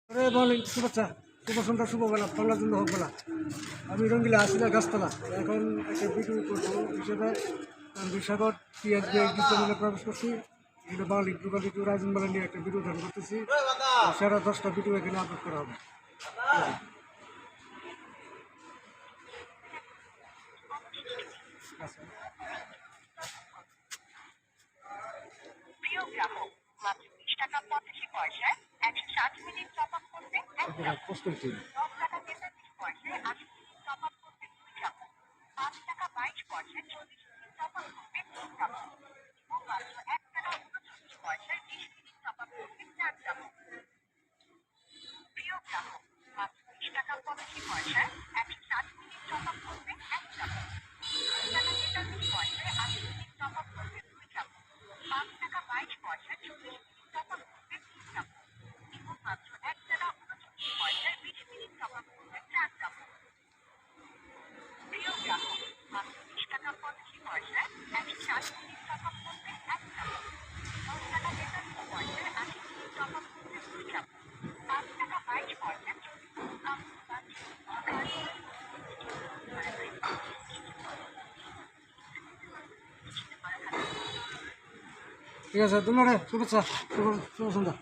শুভেচ্ছা, শুভ সন্ধ্যা, শুভবেলা, বাংলার জন্য হোক বেলা। আমি রঙ্গিলা আসিলা গাছতলা। এখন একটা ভিডিও করবো হিসেবে বিশাগর চ্যানেলে প্রবেশ করছি। এখানে বাঙালি গ্লোবাল রিভিউ রাইজিং বাংলা নিয়ে একটা ভিডিও ধারণ করতেছি। সেরা 10টা ভিডিও এখানে আপলোড করা হবে। প্রিয় গ্রাহক, মাত্র 20 টাকা 85 পয়সায় 160 মিনিট টপ আপ করতে 1 টাকা, 10 টাকা 43 পয়সায় 80 মিনিট টপ আপ করতে 2 টাকা, 5 টাকা 22 পয়সায় 40 মিনিট টপ আপ করতে 3 টাকা এবং মাত্র 1 টাকা 39 পয়সায় 20 মিনিট টপ আপ করতে 4 টাকা। প্রিয় গ্রাহক, মাত্র 20 টাকা 85 পয়সায় 160 মিনিট টপ আপ করতে 1 টাকা, 10 টাকা 43 পয়সায় 80 মিনিট টপ আপ করতে 2 টাকা, 5 টাকা 22 পয়সায় 40 মিনিট টপ আপ করতে 3 টাকা এবং মাত্র 1 টাকা 39 পয়সায় 20 মিনিট টপ আপ করতে 4 টাকা। প্রিয় গ্রাহক, মাত্র 20 টাকা 85 পয়সায় 160 মিনিট টপ আপ করতে 1 টাকা, 10 টাকা 43 পয়সায় 80 মিনিট টপ আপ করতে 2 টাকা, 5 টাকা 22 পয়সায় 40 মিনিট টপ আপ ঠিক আছে, ধন্যবাদ। শুভেচ্ছা, শুভ সন্ধ্যা।